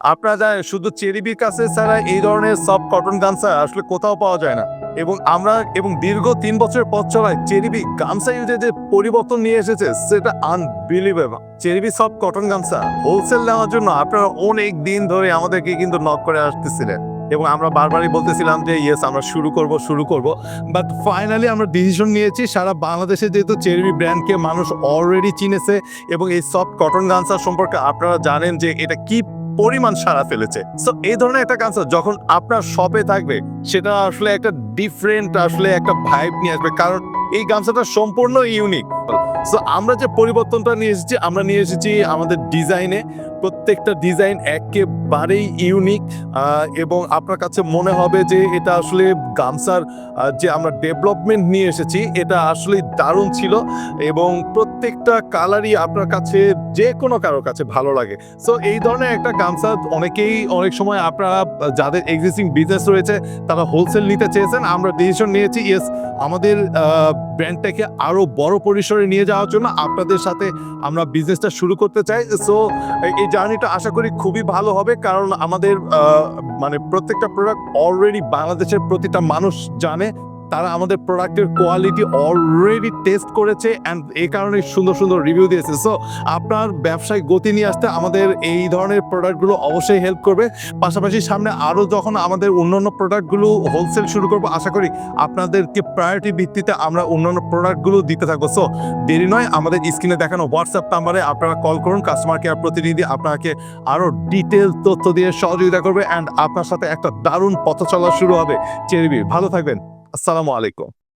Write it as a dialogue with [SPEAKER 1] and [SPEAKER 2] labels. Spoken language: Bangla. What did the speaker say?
[SPEAKER 1] আপনারা জানেন শুধু চেরিবির কাছে ছাড়া এই ধরনের সফট কটন গামছা আসলে কোথাও পাওয়া যায় না। এবং দীর্ঘ ৩ বছরের পথ চলায় চেরিবি গামছা ইউজে যে পরিবর্তন নিয়ে এসেছে সেটা আনবিলিভেবল। চেরিবি সফট কটন গামছা হোলসেল নেওয়ার জন্য আপনারা অনেক দিন ধরে আমাদেরকে কিন্তু নক করে আসতেছিলেন এবং আমরা বারবারই বলতেছিলাম যে ইয়েস আমরা শুরু করব। বাট ফাইনালি আমরা ডিসিশন নিয়েছি, সারা বাংলাদেশে যেহেতু চেরিবি ব্র্যান্ডকে মানুষ অলরেডি চিনেছে এবং এই সফট কটন গামছা সম্পর্কে আপনারা জানেন যে এটা কি পরিমাণ সাড়া ফেলেছে। সো এই ধরনের একটা গামছা যখন আপনার শপে থাকবে সেটা আসলে একটা ডিফারেন্ট আসলে একটা ভাইব নিয়ে আসবে, কারণ এই গামছাটা সম্পূর্ণ ইউনিক। সো আমরা যে পরিবর্তনটা নিয়ে এসেছি আমাদের ডিজাইনে। প্রত্যেকটা ডিজাইন একেবারেই ইউনিক এবং আপনার কাছে মনে হবে যে এটা আসলে গামছার যে আমরা ডেভেলপমেন্ট নিয়ে এসেছি এটা আসলে দারুণ ছিল এবং প্রত্যেকটা কালারই আপনার কাছে যে কোনো কারোর কাছে ভালো লাগে। সো এই ধরনের একটা গামছা অনেক সময় আপনারা যাদের এক্সিস্টিং বিজনেস রয়েছে তারা হোলসেল নিতে চেয়েছেন। আমরা ডিসিশন নিয়েছি ইয়েস আমাদের ব্র্যান্ডটাকে আরো বড় পরিসরে নিয়ে যাওয়ার জন্য আপনাদের সাথে আমরা বিজনেসটা শুরু করতে চাই। সো এই জার্নিটা আশা করি খুবই ভালো হবে, কারণ আমাদের মানে প্রত্যেকটা প্রোডাক্ট অলরেডি বাংলাদেশের প্রতিটা মানুষ জানে। তারা আমাদের প্রোডাক্টের কোয়ালিটি অলরেডি টেস্ট করেছে অ্যান্ড এই কারণে সুন্দর সুন্দর রিভিউ দিয়েছে। সো আপনার ব্যবসায় গতি নিয়ে আসতে আমাদের এই ধরনের প্রোডাক্টগুলো অবশ্যই হেল্প করবে। পাশাপাশি সামনে আরও যখন আমাদের অন্যান্য প্রোডাক্টগুলো হোলসেল শুরু করবো আশা করি আপনাদেরকে প্রায়োরিটি ভিত্তিতে আমরা অন্যান্য প্রোডাক্টগুলো দিতে থাকবো। সো দেরি নয়, আমাদের স্ক্রিনে দেখানো হোয়াটসঅ্যাপ নাম্বারে আপনারা কল করুন। কাস্টমার কেয়ার প্রতিনিধি আপনাকে আরও ডিটেল তথ্য দিয়ে সহযোগিতা করবে অ্যান্ড আপনার সাথে একটা দারুণ পথ চলা শুরু হবে চেরিবির। ভালো থাকবেন। আসসালামু আলাইকুম।